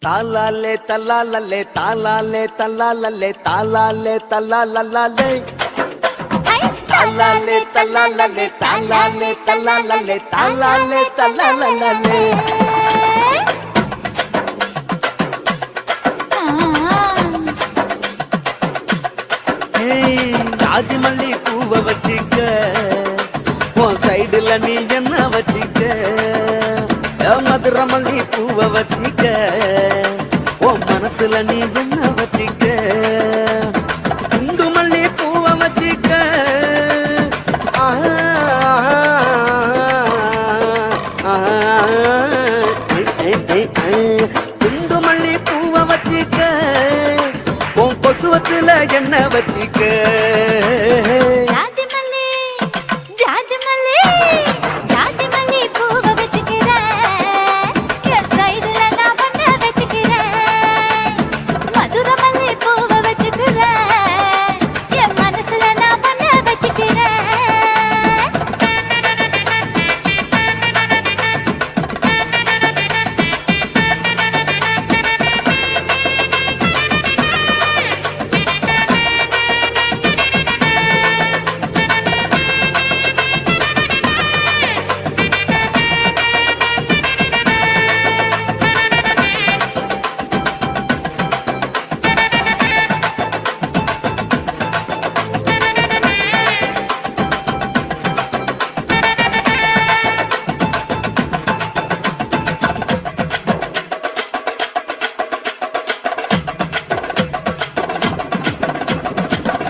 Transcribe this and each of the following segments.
தாலாலே தல்லாலே தாலாலே தல்லாலே தாலாலே தல்லாலே தாலாலே தல்லாலே தாலாலே தல்லாலே தாலாலே தல்லாலே ஜாதி மல்லி பூவை வச்சிக்க உன் சைடுல நீ என்ன வச்சிக்க மதுரை மல்லி பூவை வச்சிக்க உன் மனசுல நீ என்ன வச்சிக்க குண்டு மல்லி பூவை வச்சிக்க குண்டு மல்லி பூவை வச்சிக்க உன் கொசுவத்துல என்ன வச்சிக்க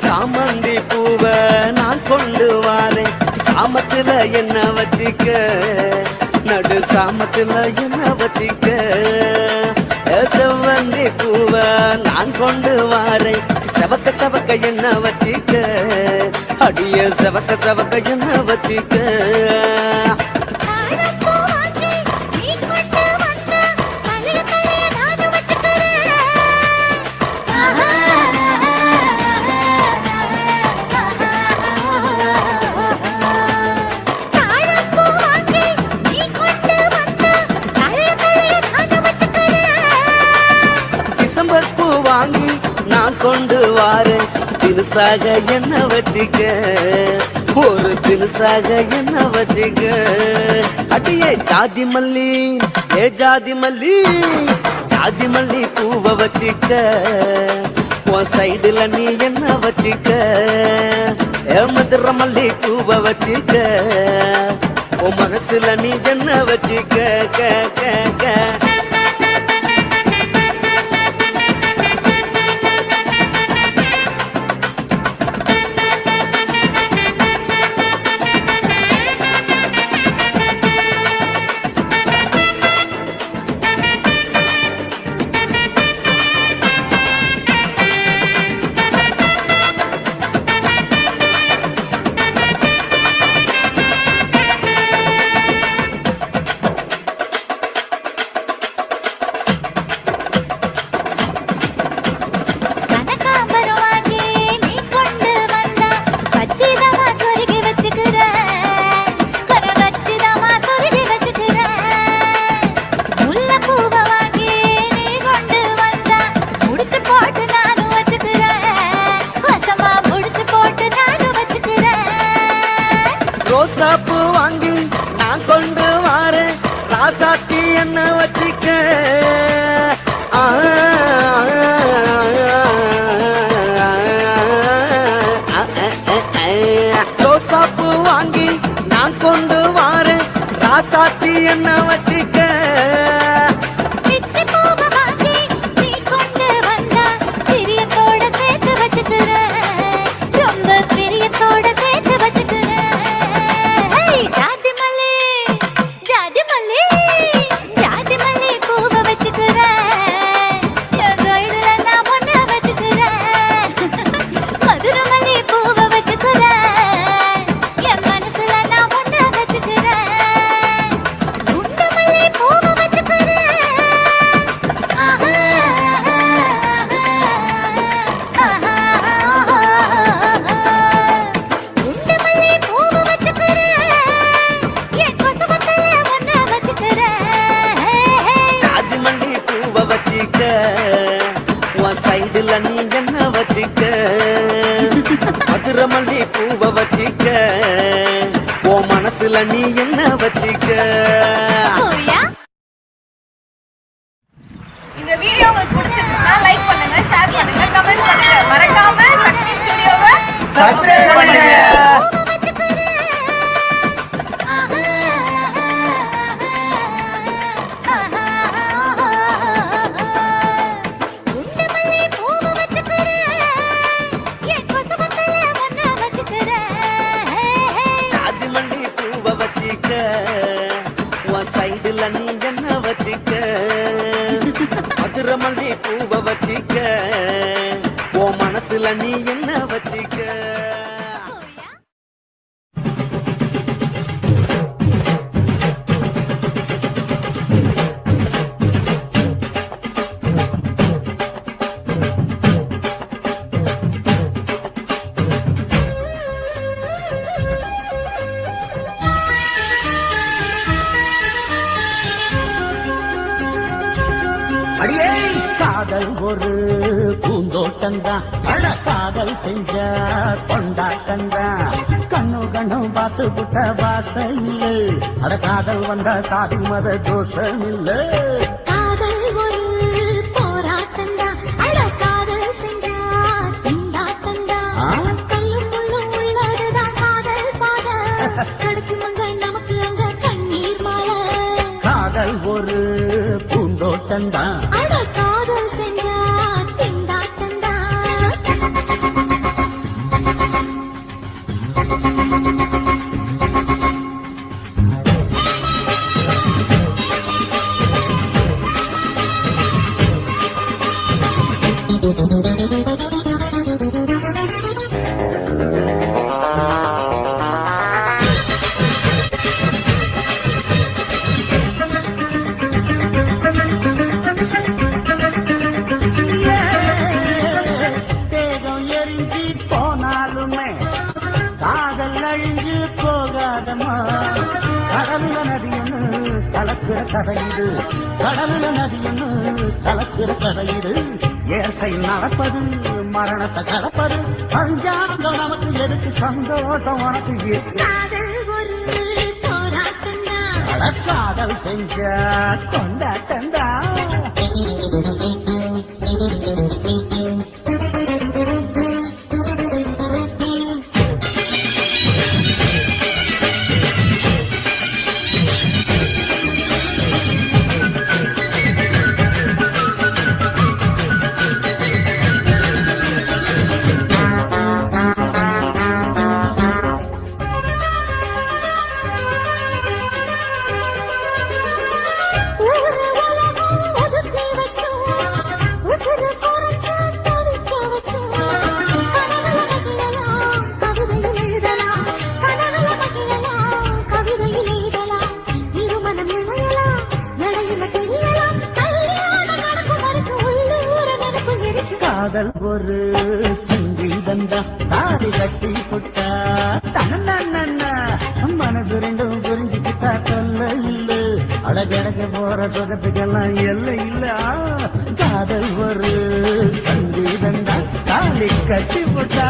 சாமந்தி பூவை நான் கொண்டு வாரேன் சாமத்துல என்ன வச்சிக்க நடு சாமத்துல என்ன வச்சிக்க செவ்வந்தி பூவை நான் கொண்டு வாரேன் செவக்க செவக்க என்ன வச்சிக்க அடிய செவக்க செவக்க என்ன வச்சிக்க வாங்கி நான் கொண்டு வாரேன் தினுசாக என்ன வச்சிக்க ஒரு தினுசாக என்ன வச்சிக்க அடியே ஜாதி மல்லி ஏ ஜாதி மல்லி ஜாதி மல்லி பூவை வச்சிக்க உன் சைடுல நீ என்ன வச்சிக்க மதுரை மல்லி பூவை வச்சிக்க உன் மனசுல நீ என்ன வச்சிக்க க க க ரோசாப்பூ வாங்கி நான் கொண்டு வாரேன் ராசாத்தி என்ன வச்சிக்க ரோசாப்பூ வாங்கி நான் கொண்டு வாரேன் ராசாத்தி என்ன வச்சிக்க குண்டு மல்லி வச்சிக்க உன் சைடுல நீ என்ன வச்சிக்க மதுரை மல்லி பூவை வச்சிக்க உன் மனசுல நீ என்ன வச்சிக்க. இந்த வீடியோ உங்களுக்கு பிடிச்சிருந்தா லைக் பண்ணுங்க, ஷேர் பண்ணுங்க, கமெண்ட் பண்ணுங்க. மறக்காம சக்தி ஸ்டுடியோவை சப்ஸ்கிரைப் பண்ணுங்க. மதுரை மல்லி பூவை வச்சிக்க உன் மனசுல நீ என்ன வச்சிக்க. காதல் ஒரு பூந்தோட்டம்தான், அட காதல் செஞ்ச கொண்டாட்டம்தான். கண்ணு கண்ணு பார்த்து புட்ட வாசம் இல்ல, அட காதல் வந்தா சாதி மத தோஷம் இல்ல. காதல் ஒரு போராட்டம்தான், அட காதல் செஞ்ச கொண்டாட்டம்தான். கல்லும் முள்ளும் உள்ளதுதான் காதல் பாத, கிடைக்கும் அங்க நமக்கு அங்க கண்ணீர் மாலை. காதல் ஒரு பூந்தோட்டம்தான், அட காதல் செஞ்ச திண்டாட்டம்தான். கடலுல நதியொன்னு கலக்கிற கதையிடு, கடலுல நதியொன்னு கலக்கிற கதையிடு. இயற்கை நடப்பது மரணத்தை கலப்பது, பஞ்சாங்கம் நமக்கு எதுக்கு சந்தோஷம் உனக்கு. காதல் ஒரு போராட்டம்தான், அட காதல் செஞ்ச கொண்டாட்டம்தான். காதல் ஒரு சங்கீதந்தா, தாடி கட்டி புட்டா தன்னா மனசு ரெண்டும் புரிஞ்சுக்கிட்டா தொல்ல இல்ல, அழகழக போற சுகத்துக்கெல்லாம் எல்லை இல்ல. காதல் ஒரு சங்கீதந்தா, தாடி கட்டி புட்டா.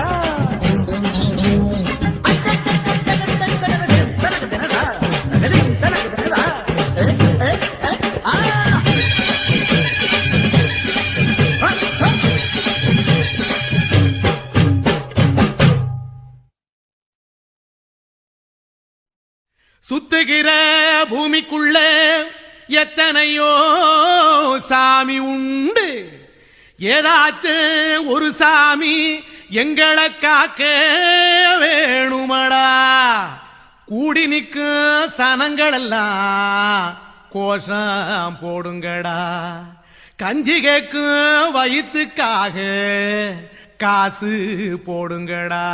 சுத்துகிற பூமிக்குள்ள எத்தனையோ சாமி உண்டு, ஏதாச்சும் ஒரு சாமி எங்களை காக்க வேணுமடா. கூடி நிற்கும் சனங்களெல்லாம் கோஷம் போடுங்கடா. கஞ்சி கேக்கும் வயிற்றுக்காக காசு போடுங்கடா.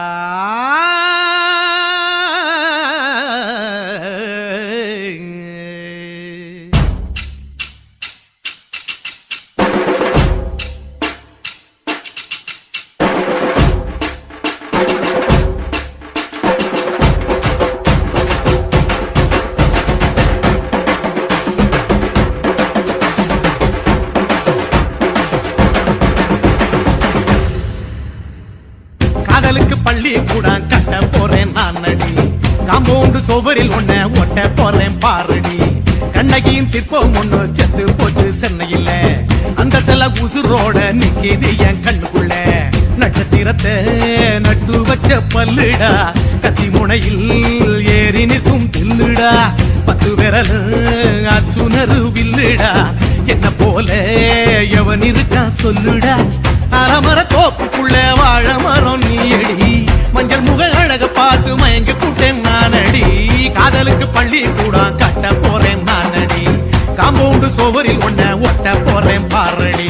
பள்ளி கூட கட்ட போறேன் நான் நடி காம்பவுண்டு சுவரில் ஒன்ன ஒட்ட போறேன் பாரடி கண்ணகியின் சிற்பம் ஒண்ணு செத்து போச்சு சென்னையில அந்த செல்ல உசுரோட நிக்கிது என் கண்ணுக்குள்ள நட்சத்திரத்தை நட்டு வச்ச பல்லுடா கத்தி முனையில் ஏறி நிற்கும் தில்லுடா 10 விரல் அச்சுணரு வில்லுடா என்ன போல எவன் இருக்கா சொல்லுடா அலமர தோப்புக்குள்ள வாழ மரம் நீயடி மஞ்சள் முக அழக பார்த்து மயங்கி கூட்டேன் நானடி காதலுக்கு பள்ளி கூட கட்ட போறேன் நானடி காம்பவுண்டு சுவரில் ஒன்ன ஒட்ட போறேன் பாரடி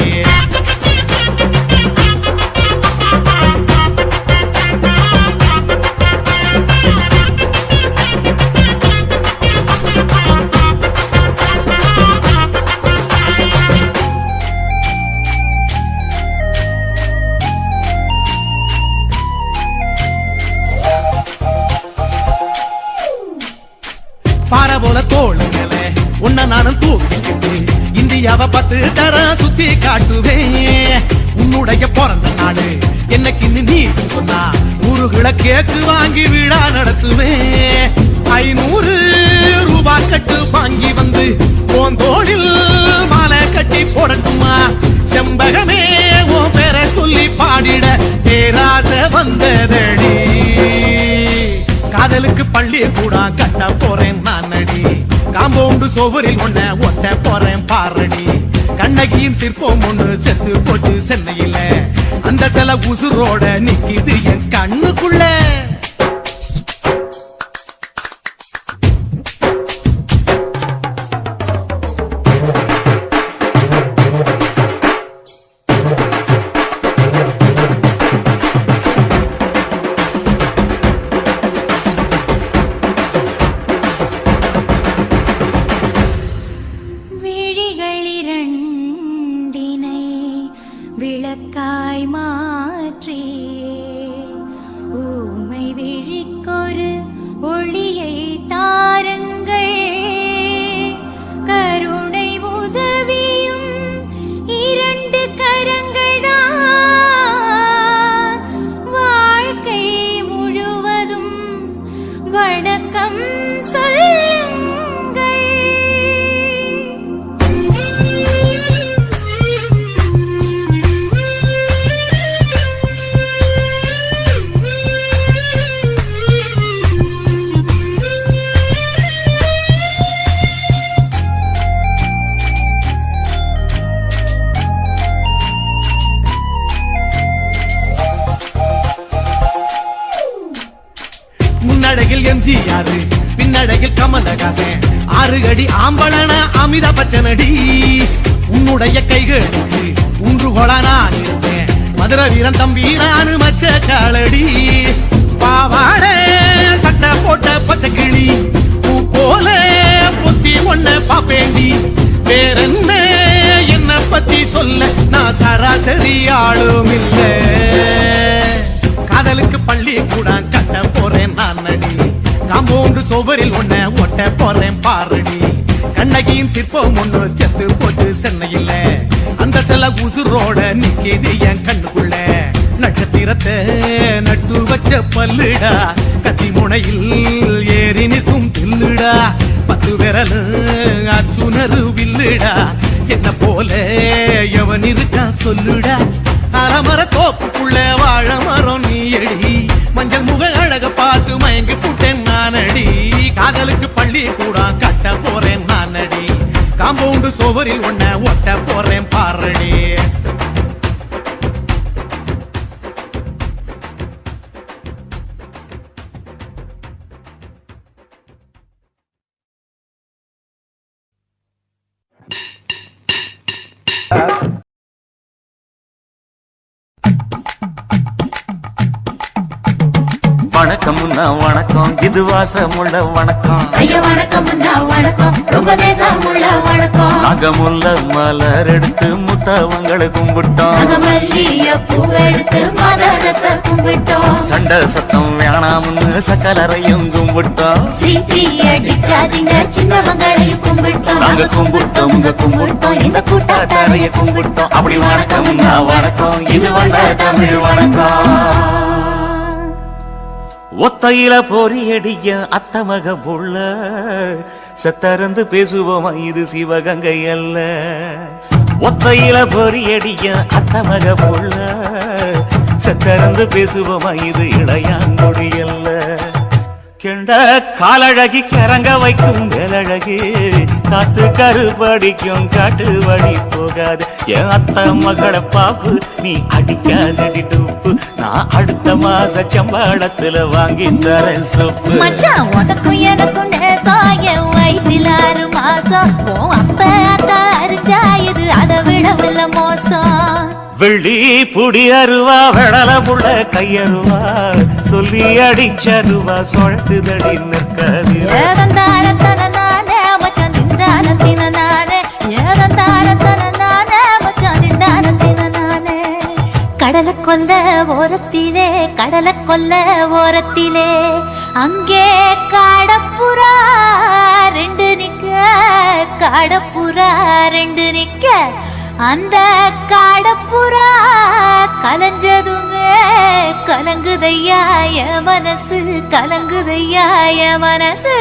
பாறை போல தோளு மேல உன்ன நானும் தூக்கிக்கிட்டு இந்தியாவை 10 தரம் சுத்தி காட்டுவேன் உன்னுடைய பிறந்த நாடு என்னைக்கு நீ சொன்னா 100 கிலோ கேக்கு வாங்கி விழா நடத்துவேன் 500 ரூபாய் கட்டு வாங்கி வந்து போந்தோளில் மாலை கட்டி போடட்டுமா செம்பகமே உன் பேரை சொல்லி பாடிட பேராசை வந்ததடி காதலுக்கு பள்ளி கூட கட்ட போறேன் நானடி காம்பவுண்டு சுவரில் ஒன்ன ஒட்ட போறேன் பாரடி கண்ணகியின் சிற்பம் ஒண்ணு செத்து போச்சு சென்னையில அந்த சில உசுரோட நிக்கிது என் கண்ணுக்குள்ள விளக்காய் மாற்றி ஊமை விழிக்கொரு ஒளியை தாருங்கள் கருணை உதவியும் 2 கரங்கள் தான் வாழ்க்கை முழுவதும் வணக்கம் முன்னடகில் எம்ஜிஆர் பின்னடகில் கமலஹாசன் 6 அடி ஆம்பளன அமிதாப் பச்சனடி உன்னுடைய கைகளுக்கு ஊன்றுகோலா நான் இருப்பேன் மதுரை வீரன் தம்பி நானு மச்ச காலடி பாவாட சட்டை போட்ட பச்சை கிளி பூ போல பொத்தி ஒன்ன பாப்பேண்டி வேறென்ன என்ன பத்தி சொல்ல நான் சராசரி ஆளும் இல்ல காதலுக்கு பள்ளி கூட கட்ட போறேன் நானடி காம்பவுண்டு சுவரில் ஒன்ன ஒட்ட போறேன் பாரடி கண்ணகியின் சிற்பம் ஒண்ணு செத்து போச்சு சென்னையில அந்த செல்ல உசுரோட நிக்கிது என் கண்ணுக்குள்ள நட்சத்திரத்தை நட்டு வச்ச பல்லுடா கத்தி முனையில் ஏறி நிற்கும் தில்லுடா 10 விரல் அச்சுணரு வில்லுடா என்ன போல எவன் இருக்கா சொல்லுடா அலமர தோப்புக்குள்ள வாழ மரம் நீயடி மஞ்சள் முக அழக பார்த்து மயங்கி கூட்டேன் நானடி காதலுக்கு பள்ளி கூட கட்ட போறேன் நானடி காம்பவுண்டு சுவரில் ஒன்ன ஒட்ட போறேன் பாரடி வணக்கம்னா வணக்கம் இது வாசமுள்ள வணக்கம் ஐயா வணக்கம் வணக்கம் ரொம்ப தேசமுள்ள வணக்கம் நாங்க முல்ல மலர் எடுத்து முத்தவங்களை கும்பிட்டோம் நாங்க மல்லிய பூ எடுத்து மதரச கும்பிட்டோம் சண்டை சத்தம் வேணாம்னு சக்கலரையும் கும்பிட்டோம் சீட்டி அடிக்காதீங்க சின்னவங்களையும் கும்பிட்டோம் நாங்க கும்பிட்டோம் கும்பிட்டோம் இந்த கூட்டாத்தாரைய கும்பிட்டோம் அப்படி வணக்கம்னா வணக்கம் இது வந்த தமிழ் வணக்கம் ஒத்தையில பொறியடிய அத்தமக புள்ள செத்தறந்து பேசுவோமா இது சிவகங்கை அல்ல. ஒத்தையில பொறியடிய அத்தமக புள்ள செத்தறந்து பேசுவோமா இது இளையாங்குடி அல்ல. கெண்ட காலழகி கிறங்க வைக்கும் வேலழகி காத்து கருப்படிக்கும் காட்டு வழி போகாது. என் அத்த மகளை பாப்பு நீ அடிக்காதடி டூப்பு. நான் அடுத்த மாச சம்பளத்துல வாங்கி தரேன் சொப்பு. மச்சான் உனக்கும் எனக்கும் நேசம் என் வயிற்றில் 6 மாசம். உன் அப்ப அத்தா அரிஞ்சாயுது அதை விடவில்ல மோசம். வெள்ளி புடி அருவா வெடல புள்ள கையருவா சொல்லி அடிச்சருவா சுழட்டுதடி நிற்காது. ஏதந்தாரத்தன நானே மச்சான் திண்டானத்தின நானே. ஏதந்தாரத்தன நானே மச்சான் திண்டானத்தின நானே. கடலை கொல்ல ஓரத்திலே கடலை கொல்ல ஓரத்திலே அங்கே காடப்புறா 2 நிக்க. காடப்புறா 2 நிக்க. அந்த காடப்புறா கலஞ்சதுமே கலங்குதையா என் மனசு. கலங்குதையா என் மனசு.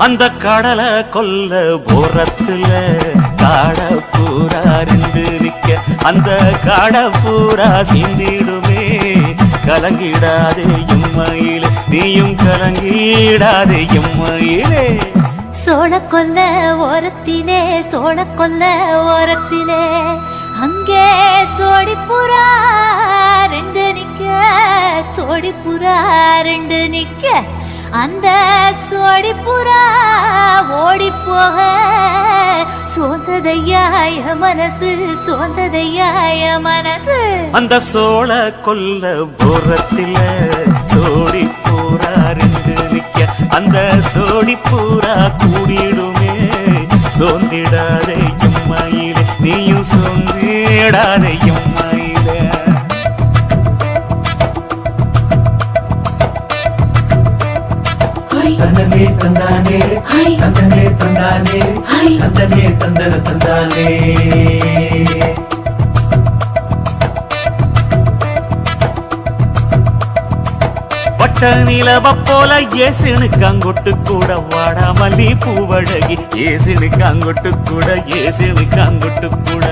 அந்த கடலை கொல்ல போரத்துல காடப்பூரா 2 நிக்க. அந்த காடப்பூரா சிந்திடுமே கலங்கிடாதே எம்மையிலே நீயும் கலங்கிடாதே எம்மையிலே. சோழக்கொல்ல ஓரத்திலே சோழக்கொல்ல ஓரத்திலே அங்கே சோடிப்புறா 2 நிக்க. சோடிப்புறா 2 நிக்க. அந்த சோடிப்புறா ஓடி போக சோந்ததையாய மனசு. சோந்ததையாய மனசு. அந்த சோழ கொல்ல போரத்தில சோடி பூரா 2 நிக்க. அந்த சோடி பூரா கூடிடுமே சோந்திடாதே எம்மையிலே நீயும் சோந்திடாதே எம்மையிலே. தந்தனே தந்தானே தந்தனே தந்தானே தந்தனே தந்தன தந்தானே. வட்ட நிலவ போல ஏசுனு காங்கொட்டு கூட வாடா மல்லி பூவழகி. ஏசுனு காங்கொட்டு கூட ஏசுனு காங்கொட்டு கூட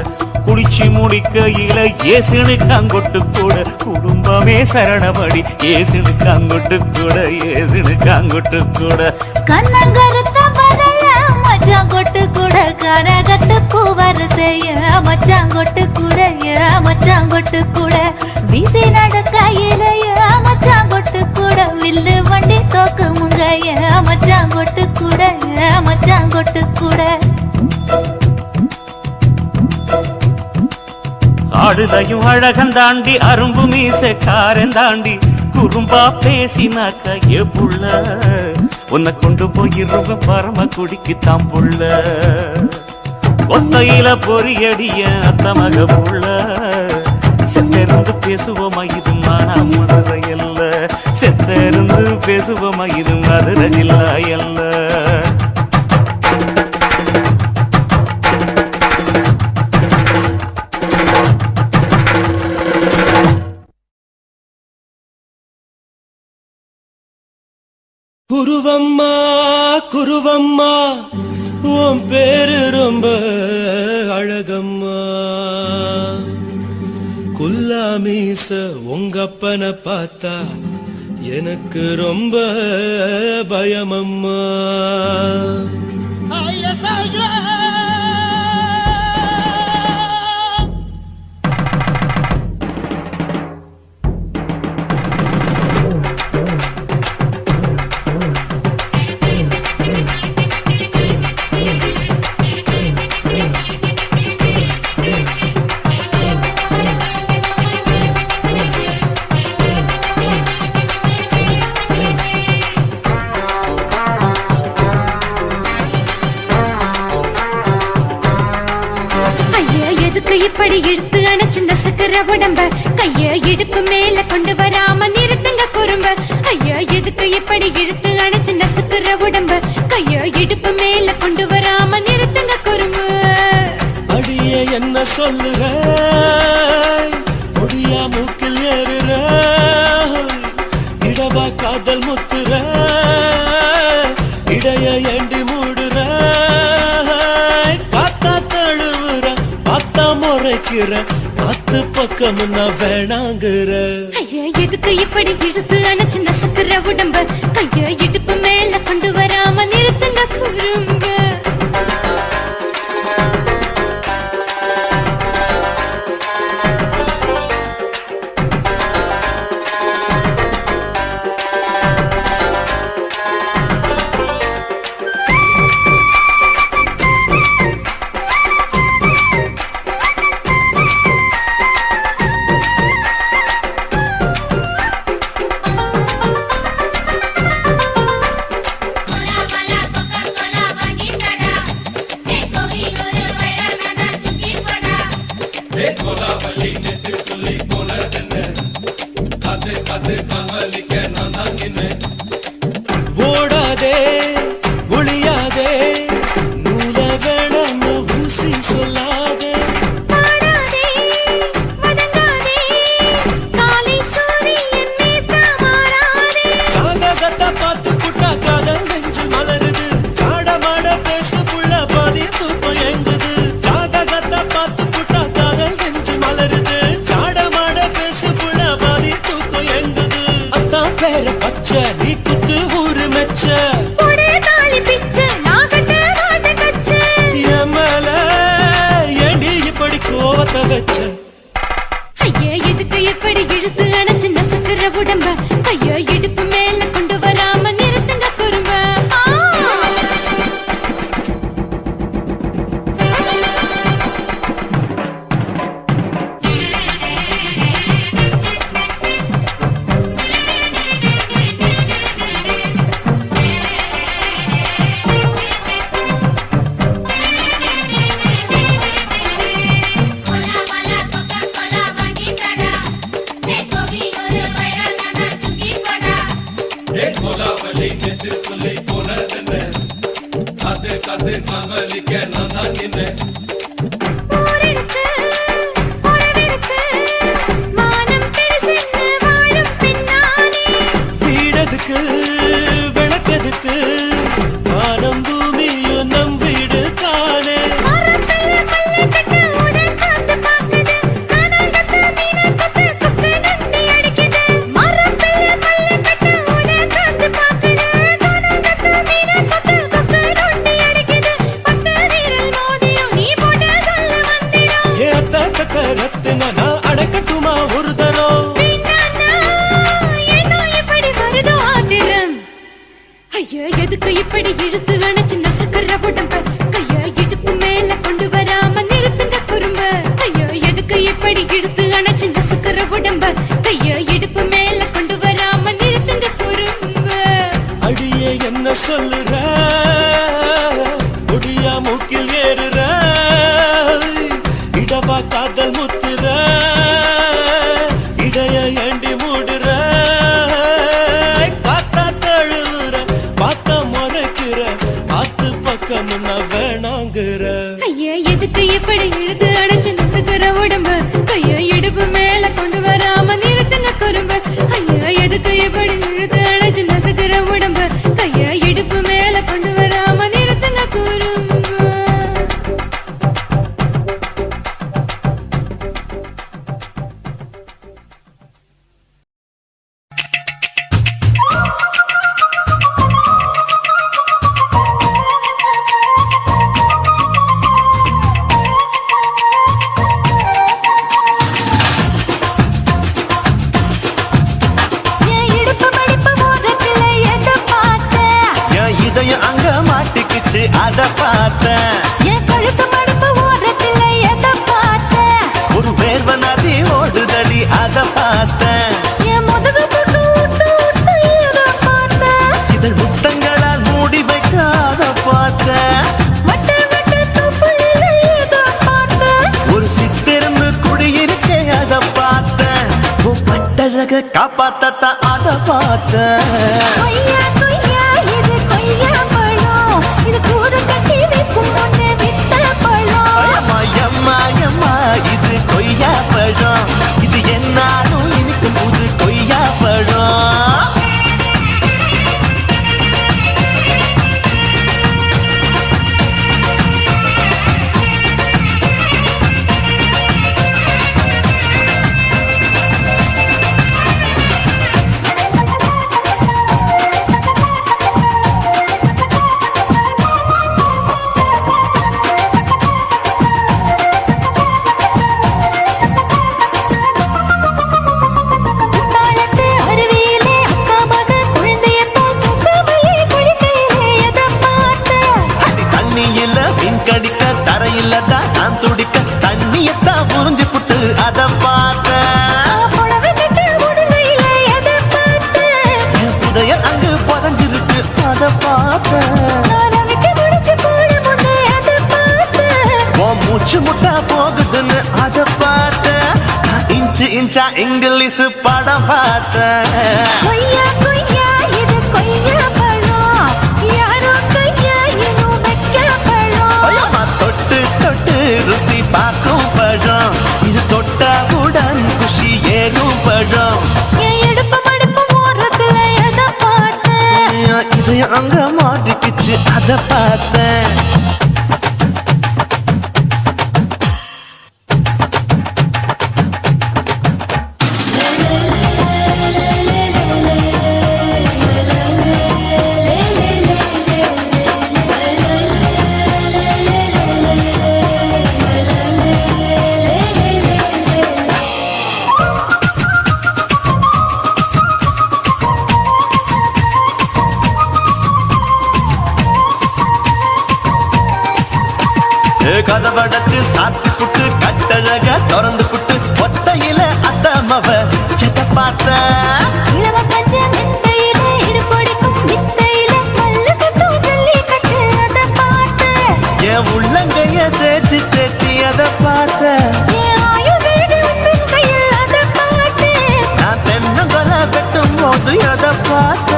குளிச்சு முடிக்கையில ஏசுனு காங்கொட்டு கூட குடும்பமே சரணமடி. ஏசுனு காங்கொட்டு கூட ஏசுனு காங்கொட்டு கூட. கண்ணங்கருத்த வரல மச்சாங்கொட்டு கூட கரகத்துக்கு வரிசைய. மச்சாங்கொட்டு கூட மச்சாங்கொட்டு கூட வீசி நடக்கையிலைய. மச்சாங்கொட்டு கூட வில்லு வண்டி தோக்கு முங்கைய. மச்சாங்கொட்டு கூட மச்சாங்கொட்டு கூட. ஆடுதையும் அழகந்தாண்டி அரும்பு மீசக்காரன் தாண்டி குறும்பா பேசினாக்க ஏ புள்ள உன்னை கொண்டு போயிருவ பரம குடிக்கு தாம்புள்ள. ஒத்தையில பொறியடிய அத்தமக புள்ள செத்தருந்து பேசுவோமா இது மானா மதுரை அல்ல. செத்தருந்து பேசுவோமா இது மதுரை ஜில்லா அல்ல. குருவம்மா குருவம்மா உன் பேரு ரொம்ப அழகம்மா. குல்லாமீச உங்கப்பனை பார்த்தா எனக்கு ரொம்ப பயமம்மா. இப்படி இழுத்து அணைச்சு நசுக்கிற உடம்ப கைய இடுப்பு மேல கொண்டு வராம நிறுத்துங்க குறும்ப. ஐயா எதுக்கு இப்படி இழுத்து அணைச்சு நசுக்கிற உடம்ப கைய இடுப்பு மேல கொண்டு வராம நிறுத்துங்க குறும்ப. அடியே என்ன சொல்லுற முடியா மூக்கில் ஏறுற இடவா காதல் முத்து முறைக்கிற பத்து பக்கம் நான் வேணாங்கிற ஐயா எதுக்கு இப்படி இழுத்து அணைச்சு நசுக்குற உடம்ப கைய இடுப்பு மேல கொண்டு வராம நிறுத்துங்க குறும்ப ஓடாதே ஒளியாதே நூல வேணாம்னு ஊசி சொல்லாதே பாடாதே வதங்காதே காலை சூரியன் நேத்தா மாறாதே ஜாதகத்தை பார்த்து புட்டா காதல் நெஞ்சு மலருது சாடமாட பேசு புள்ள பாதி தூக்கம் எங்குது ஜாதகத்தை பார்த்து புட்டா காதல் நெஞ்சு மலருது சாடமாட பேசு புள்ள பாதி தூக்கம் எங்குது அத்தான் பேர பச்சை நீ குத்து ஊரு மெச்ச ஒரே தாலி பிச்சை நான் கட்ட மாட்ட கச்சை என் மேல ஏண்டி இப்படி கோவத்தை வச்ச ஐயா எதுக்கு எப்படி இழுத்து அணைச்சு நசுக்குற உடம்ப கைய இடுப்பு மேல கொண்டு வராம நிறுத்துங்க குறும்ப ஊரிருக்கு உறவிருக்கு மானம் பெருசென்னு வாழும் பின்னானே வீடதுக்கு விளக்கதுக்கு வானம் பூமியும் நம் வீடு தானே மரத்துல மல்லி கட்டு உதன் காத்து பாக்குது கானாங்கத்து மீனாங்கத்து குப்பை நண்டி அடிக்குது மரத்துல மல்லி கட்டு உதன் காத்து பாக்குது கானாங்கத்து மீனாங்கத்து குப்பை நண்டி அடிக்குது பத்து வீரல் மோதிரம் நீ போட்ட சொல்ல வந்திடும் ஏத்த ரத்தின நான் அடக்கட்டுமா ஒரு தரம் வீணானா, ஏனோ இப்படி வருதோ ஆத்திரம் ஐயா எதுக்கு இப்படி இழுத்து அணைச்சு நசுக்குற உடம்ப கைய இடுப்பு மேல கொண்டு வராம நிறுத்துங்க குறும்ப ஐயா எதுக்கு இப்படி இழுத்து அணைச்சு நசுக்குற உடம்ப கைய இடுப்பு மேல கொண்டு வராம நிறுத்துங்க குறும்ப அடியே என்ன சொல்லுற ஒடியா மூக்கில் ஏறுற இடவா காதல் முத்துற இடைய ஏண்டி மூடுற காத்தா தழுவுற பார்த்த முறைக்கிற ஆத்து பக்கம் நான் வேணாங்கிற ஐயா எதுக்கு இப்படி இழுத்து அணைச்சு நசுக்குற உடம்ப கைய இடுப்பு மேல கொண்டு வராம நிறுத்துங்க குறும்ப ஐயா எதுக்கு இப்படி இழுத்து அணைச்சு நசுக்குற உடம்ப கைய இடுப்பு மேல கொண்டு வராம நிறுத்துங்க குறும்ப என் இடுப்பு மடிப்பு ஓரத்துல எதை பார்த்தேன் என் இதயம் அங்க மாட்டிக்கிச்சு அத பார்த்தேன் என் கழுத்து மடிப்பு ஓரத்துல எதை பார்த்தேன் ஒரு வேர்வ நதி ஓடுதடி அத பார்த்தேன் என் முதுகு புட்டு விட்டு விட்டு எதை பார்த்தேன் இதழ் முத்தங்களால் மூடி வைக்க அத பார்த்தேன் வட்ட வட்ட தொப்புளில எதை பார்த்தேன் ஒரு சித்திருந்து குடியிருக்கே அத பார்த்தேன் உன் பட்டழக காப்பாத்தத்தான் அத பார்த்தேன் கொய்யா கொய்யா இது கொய்யா பழம் இது கூட கட்டி வைக்கும் முன்னே வித்த பழம் அம்மா எம்மா எம்மா இது கொய்யா பழம் இது என்னாலும் இனிக்கும் புது கொய்யா பழம் இன்ச்சா இங்கிலீஷ் படம் பார்த்தேன் கொய்யா கொய்யா இது கொய்யா பழம் யாரோ கையா இன்னும் வைக்க பழம் தொட்டு தொட்டு ருசி பார்க்கும் பழம் இது தொட்டாவுடன் குஷி ஏறும் பழம் என் எடுப்பு மடுப்பு ஓரத்துல எதை பார்த்தேன் இது அங்க மாட்டிக்கிச்சு அத பார்த்தேன் கதவடைச்சு சாத்தி புட்டு கட்டழக திறந்து புட்டு ஒத்தையில அத்தமவ சித்த பார்த்த இளவ பஞ்ச வித்தையில இடுபொடிக்கும் வித்தையில மல்லு கட்டும் ஜல்லி கட்டு அதை பார்த்தேன் என் உள்ளங்கைய தேய்ச்சி தேய்ச்சி அதை பார்த்த என் ஆயுர்வேத உந்தன் கையில் அதை பார்த்தேன் நான் தென்னங்கொலை வெட்டும் போது அதை பார்த்த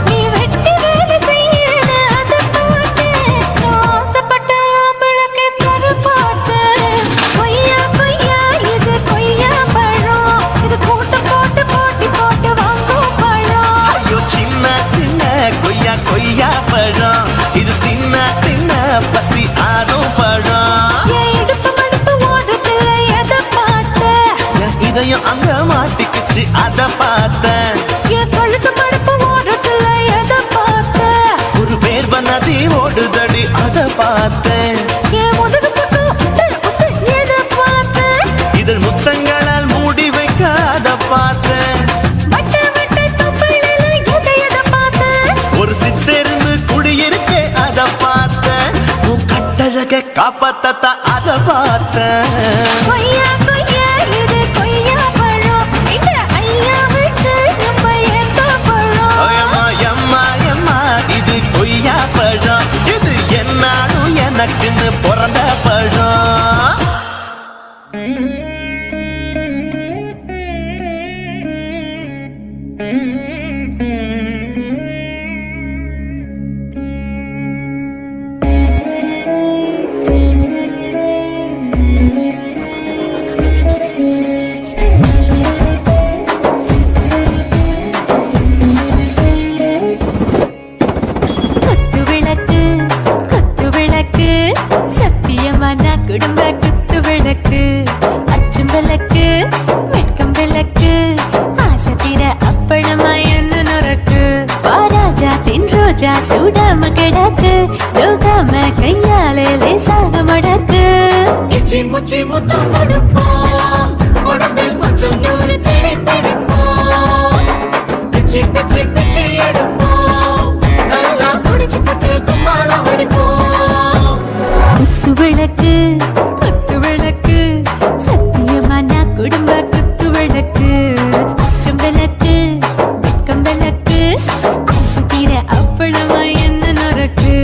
நீ வெட்டி வேலை செய்யற அதை பார்த்தேன் நான் ஆசைப்பட்ட ஆம்பளுக்கு தர பார்த்தேன் கொய்யா கொய்யா இது கொய்யா பழம் இது கூட்டு போட்டு போட்டி போட்டு வாங்கும் பழம் ஐயோ சின்ன சின்ன கொய்யா கொய்யா பழம் இது தின்ன தின்ன பசி ஆடும் பழம் என் இடுப்பு மடுப்பு ஓடுத்துல எதை பார்த்தேன் என் இதயம் அங்க மாட்டிக்கிச்சு அத பார்த்தேன் என் கழுத்து மடுப்பு ஓடுத்துல எதை பார்த்தேன் ஒரு பேர்வ நதி ஓடுதடி அத பார்த்தேன் என் முதுகு பக்கம் உத்து உத்து எதை பார்த்தேன் இதழ் முத்தங்களால் மூடி வைக்க அத பார்த்தேன் வட்ட வட்ட தொப்பையில எதை பார்த்தேன் ஒரு சித்தெருந்து குடியிருக்கே அத பார்த்தேன் உன் கட்டழக காப்பாத்தத்த அத பார்த்தேன் கொய்யா கொய்யா இது கொய்யா பழம் இந்த ஐயா விட்டு நம்ம எந்த பழம் எம்மா எம்மா எம்மா இது கொய்யா பழம் இது என்னாலும் எனக்குன்னு பிறந்த பழம் குத்து விளக்கு சத்தியமான குடும்ப குத்து விளக்கு அச்சும் விளக்கு வெட்கம் விளக்கு ஆசை தீர அப்பளமா என்ன நொறுக்கு வாராஜா தின் ரோஜா சூடாம கிடக்கு லோகாம கையாலே லேசாக மடக்கு இச்சி முச்சி முத்தம் கொடுப்போம் உடம்பில் கொஞ்சம் நூறு தேடி பிடிப்போம் பிச்சி பிச்சி பிச்சி எடுப்போம் நல்லா குடிச்சு பட்டு கும்மாளம் அடிப்போம் குத்து விளக்கு சத்தியமான குடும்ப குத்து விளக்கு அச்சும் விளக்கு வெட்கம் விளக்கு ஆசை தீர அப்பளமா என்ன நொறுக்கு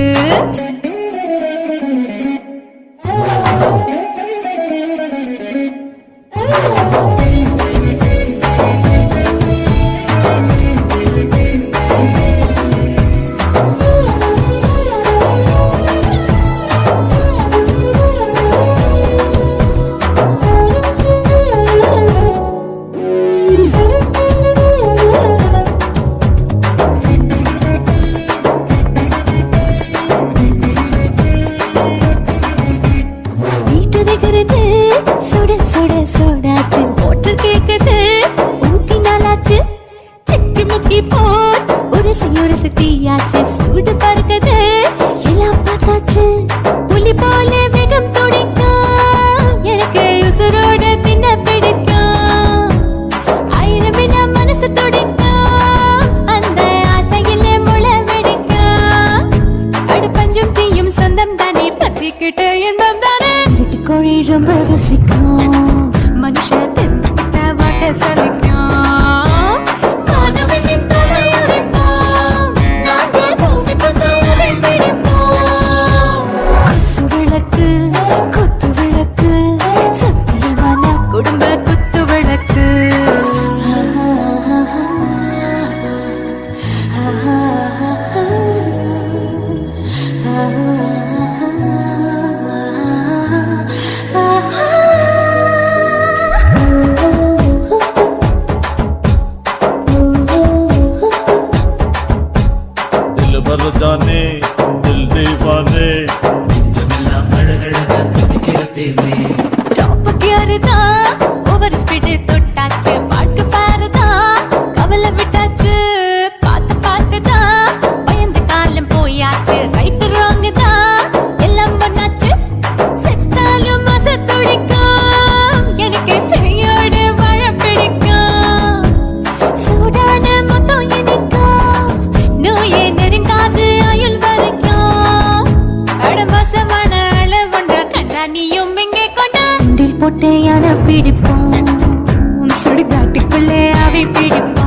வீட்டரைகிறது சுட சுட சோடாச்சு மோட்டர் கேக்குது ஊத்தி நாளாச்சு சிக்கி முக்கி போர் ஒரு தீயாச்சு சூடு பறக்குது எல்லாம் பார்த்தாச்சு புலி போல வேகம் துடிக்கும் எனக்கு உசுரோட தின்ன பிடிக்கும் ஆயிரம் வினா மனசு துடிக்கும் அந்த ஆசையிலே முளை வெடிக்கும் அடுப்பஞ்சும் தீயும் சொந்தம் தானே பத்திக்கிட்டு இன்பம் தானே கோழி ரொம்ப ருசிக்கும் மனுஷ வாக்க சலிக்கும் காணவில்லை தலையுரைப்போம் நாங்கள் பிடிப்போம் சுடுகாட்டுக்குள்ளே அவை பிடிப்போம்